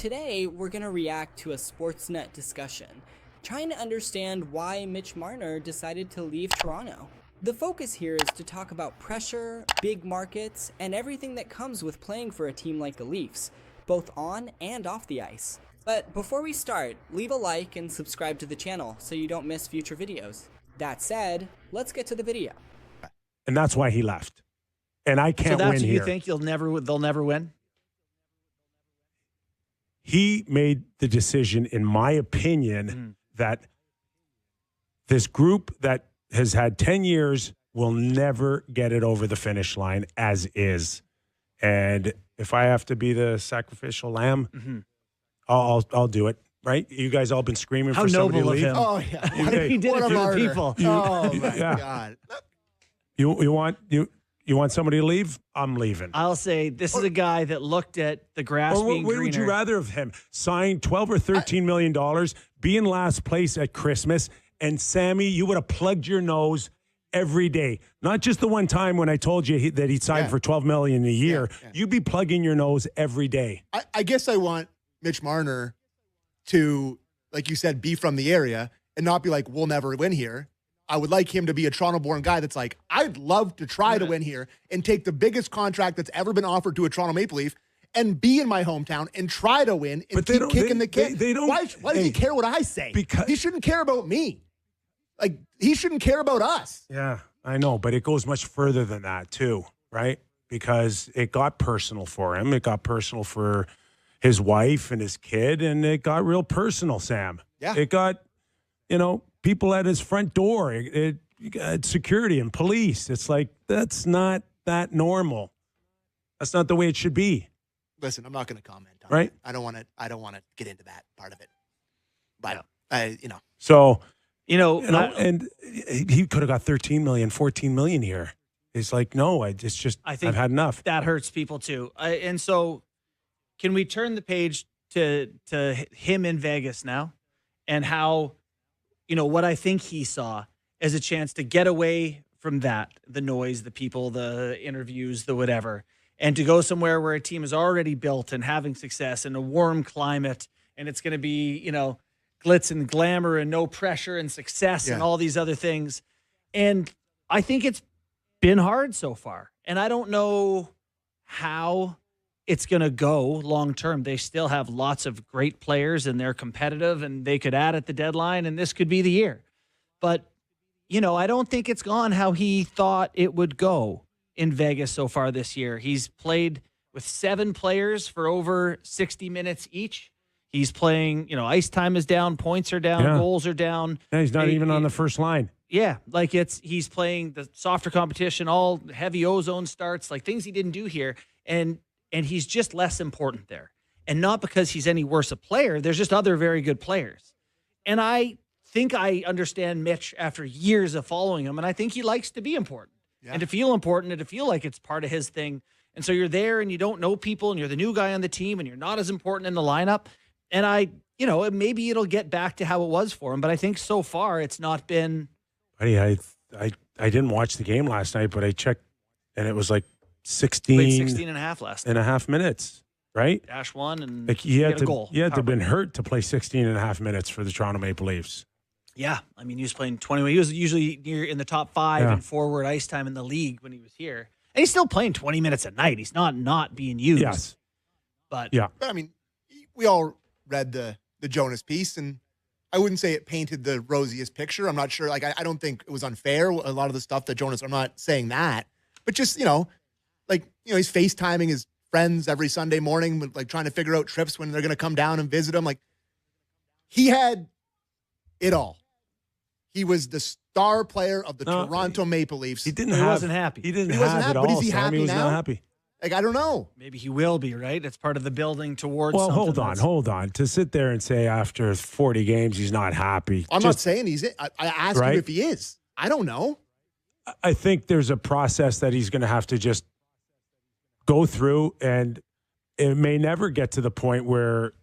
Today, we're going to react to a Sportsnet discussion, trying to understand why Mitch Marner decided to leave Toronto. The focus here is to talk about pressure, big markets, and everything that comes with playing for a team like the Leafs, both on and off the ice. But before we start, leave a like and subscribe to the channel so you don't miss future videos. That said, let's get to the video. And that's why he left. And I can't win here. So that's what you think they'll never win? He made the decision, in my opinion, that this group that has had 10 years will never get it over the finish line as is. And if I have to be the sacrificial lamb, I'll do it. Right? You guys all been screaming for somebody to leave. Him. Oh yeah, He did it for the people. Oh my God! You want somebody to leave? I'm leaving. I'll say this is a guy that looked at the grass being greener. Would you rather have him sign $12 or $13 million, be in last place at Christmas, and Sammy, you would have plugged your nose every day, not just the one time when I told you that he'd signed for $12 million a year. Yeah. You'd be plugging your nose every day. I guess I want Mitch Marner to, like you said, be from the area and not be like, we'll never win here. I would like him to be a Toronto-born guy that's like, I'd love to try to win here and take the biggest contract that's ever been offered to a Toronto Maple Leaf and be in my hometown and try to win and keep kicking the can. They don't. Why does he care what I say? Because he shouldn't care about me. Like, he shouldn't care about us. Yeah, I know, but it goes much further than that too, right? Because it got personal for him. It got personal for his wife and his kid, and it got real personal, Sam. Yeah. It got, people at his front door, it got security and police. It's like, that's not that normal. That's not the way it should be. Listen, I'm not going to comment on right? it. I don't want to get into that part of it. But So, and he could have got 13 million, 14 million here. It's like, no, I think I've had enough. That hurts people too. And so can we turn the page to him in Vegas now and how, what I think he saw as a chance to get away from that, the noise, the people, the interviews, the whatever, and to go somewhere where a team is already built and having success in a warm climate, and it's going to be, glitz and glamour and no pressure and success and all these other things. And I think it's been hard so far. And I don't know how it's going to go long term. They still have lots of great players and they're competitive and they could add at the deadline and this could be the year. But, I don't think it's gone how he thought it would go in Vegas so far this year. He's played with 7 players for over 60 minutes each. He's playing, ice time is down, points are down, goals are down. Yeah, he's not even on the first line. Yeah, like he's playing the softer competition, all heavy ozone starts, like things he didn't do here. And he's just less important there. And not because he's any worse a player. There's just other very good players. And I think I understand Mitch after years of following him. And I think he likes to be important and to feel important and to feel like it's part of his thing. And so you're there and you don't know people and you're the new guy on the team and you're not as important in the lineup. And maybe it'll get back to how it was for him. But I think so far it's not been. Buddy, I didn't watch the game last night, but I checked and it was like 16 and a half last and a half minutes, right? Dash one and like he had a goal. You had to have been hurt to play 16 and a half minutes for the Toronto Maple Leafs. Yeah. I mean, he was playing 20. He was usually near in the top 5 in forward ice time in the league when he was here. And he's still playing 20 minutes a night. He's not being used. Yes. But I mean, we all read the Jonas piece, and I wouldn't say it painted the rosiest picture. I'm not sure. Like, I don't think it was unfair, a lot of the stuff that Jonas, I'm not saying that. But just, he's FaceTiming his friends every Sunday morning, like trying to figure out trips when they're going to come down and visit him. Like, he had it all. He was the star player of the Toronto Maple Leafs. He wasn't happy. He didn't have it all. But is he happy he was now? not happy. Like, I don't know. Maybe he will be, right? It's part of the building towards something. Well, hold on. To sit there and say after 40 games he's not happy. I'm not saying he's it. I asked him if he is. I don't know. I think there's a process that he's going to have to just go through, and it may never get to the point where,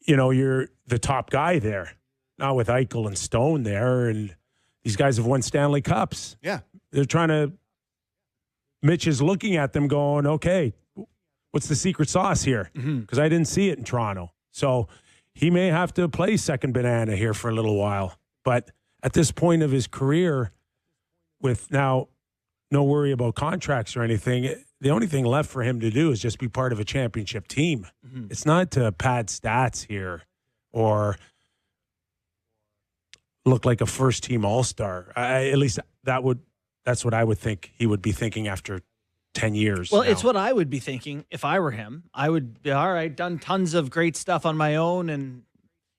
you're the top guy there. Not with Eichel and Stone there, and these guys have won Stanley Cups. Yeah. They're trying to – Mitch is looking at them going, okay, what's the secret sauce here? Because I didn't see it in Toronto. So he may have to play second banana here for a little while. But at this point of his career, with now no worry about contracts or anything, the only thing left for him to do is just be part of a championship team. It's not to pad stats here or look like a first-team all-star. At least that's what I would think he would be thinking after 10 years. Well, now. it's what I would be thinking if I were him. I would be, all right, done tons of great stuff on my own and,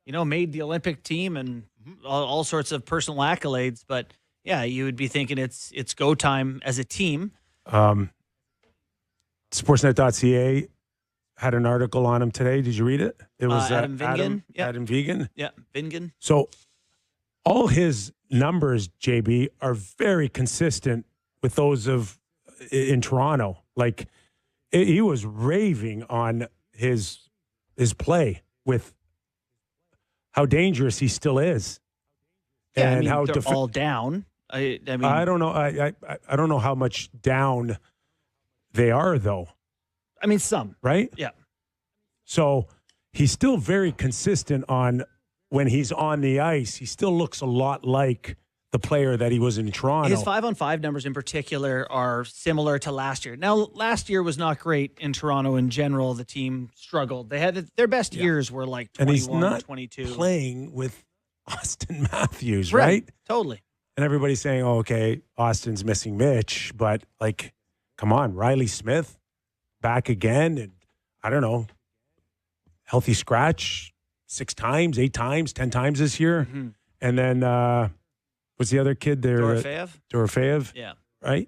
made the Olympic team and all sorts of personal accolades. But, yeah, you would be thinking it's go time as a team. Sportsnet.ca had an article on him today. Did you read it? It was Adam Vingan. Adam Vegan. Yeah, Vingan. So all his numbers, JB, are very consistent with those of in Toronto. Like he was raving on his play with how dangerous he still is, Yeah, and how they're all down. I mean, I don't know. I don't know how much down they are, though. I mean, some. Right? Yeah. So he's still very consistent on when he's on the ice. He still looks a lot like the player that he was in Toronto. His 5-on-5 numbers in particular are similar to last year. Now, last year was not great in Toronto in general. The team struggled. They had their best years were like 21, and he's not 22. playing with Austin Matthews, right? Totally. And everybody's saying, oh, okay, Austin's missing Mitch, but like, come on, Riley Smith back again. And I don't know, healthy scratch 6 times, 8 times, 10 times this year. And then what's the other kid there? Dorofeev. Yeah. Right?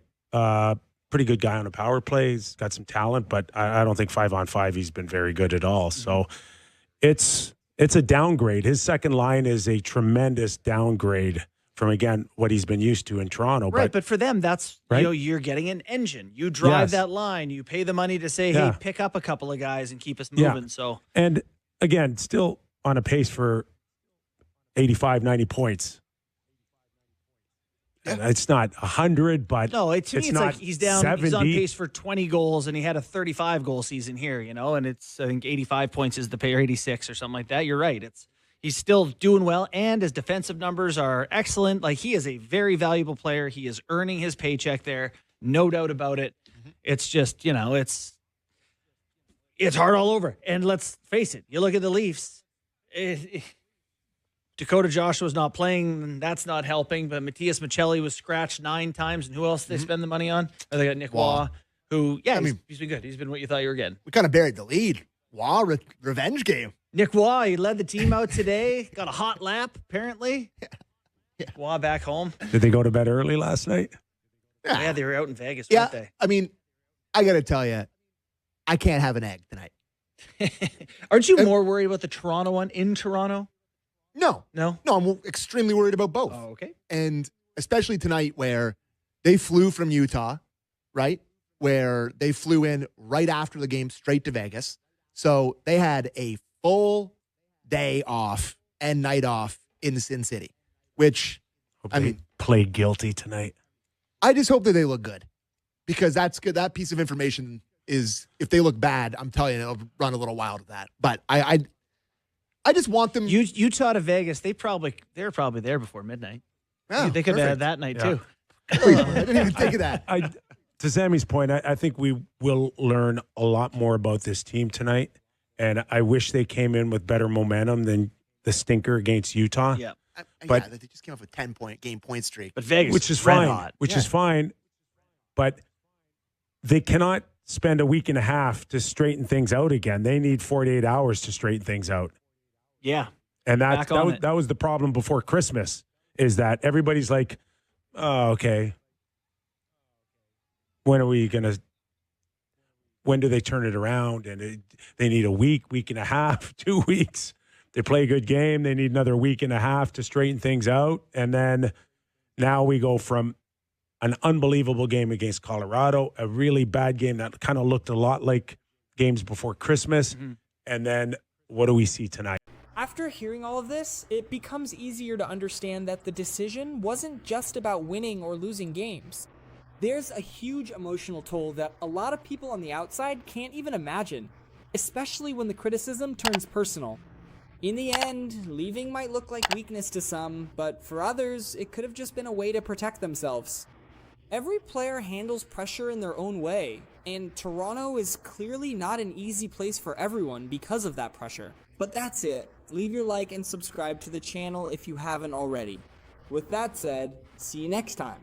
Pretty good guy on a power play. He's got some talent, but I don't think 5-on-5 he's been very good at all. So it's a downgrade. His second line is a tremendous downgrade from, again, what he's been used to in Toronto. Right, but for them, that's, right? You're getting an engine. You drive Yes. that line. You pay the money to say, Yeah. hey, pick up a couple of guys and keep us moving. Yeah. So, And again, still on a pace for 85, 90 points. And it's not 100, but no, to me, it's not like he's down. 70. He's on pace for 20 goals, and he had a 35-goal season here, and it's, I think, 85 points is the pay, or 86 or something like that. You're right. He's still doing well, and his defensive numbers are excellent. Like, he is a very valuable player. He is earning his paycheck there, no doubt about it. It's just, it's hard all over. And let's face it, you look at the Leafs, Dakota Joshua's not playing, and that's not helping, but Matthias Michelli was scratched 9 times, and who else did they spend the money on? Or they got Nick Waugh, who, he's been good. He's been what you thought you were getting. We kind of buried the lead. Wow, revenge game. Nick Waugh, he led the team out today. Got a hot lap, apparently. Yeah. Waugh back home. Did they go to bed early last night? Yeah, they were out in Vegas, Yeah, weren't they? I mean, I got to tell you, I can't have an egg tonight. Aren't you more worried about the Toronto one in Toronto? No. No? No, I'm extremely worried about both. Oh, okay. And especially tonight where they flew from Utah, right? Where they flew in right after the game straight to Vegas. So they had a full day off and night off in Sin City, which, I mean, played guilty tonight. I just hope that they look good because that's good. That piece of information is, if they look bad, I'm telling you, it'll run a little wild with that. But I just want them. Utah to Vegas, they're probably there before midnight. Oh, they could have had perfect. that night too. I didn't even think of that. To Sammy's point, I think we will learn a lot more about this team tonight, and I wish they came in with better momentum than the stinker against Utah. Yeah, But they just came off a 10-point game point streak. but Vegas, which is red fine. hot. Which is fine, but they cannot spend a week and a half to straighten things out again. They need 48 hours to straighten things out. Yeah, And Back on it. that was the problem before Christmas, is that everybody's like, oh, okay, when do they turn it around? And they need a week and a half, 2 weeks. They play a good game. They need another week and a half to straighten things out. And then now we go from an unbelievable game against Colorado, a really bad game that kind of looked a lot like games before Christmas. And then what do we see tonight? After hearing all of this, it becomes easier to understand that the decision wasn't just about winning or losing games. There's a huge emotional toll that a lot of people on the outside can't even imagine, especially when the criticism turns personal. In the end, leaving might look like weakness to some, but for others, it could have just been a way to protect themselves. Every player handles pressure in their own way, and Toronto is clearly not an easy place for everyone because of that pressure. But that's it. Leave your like and subscribe to the channel if you haven't already. With that said, see you next time.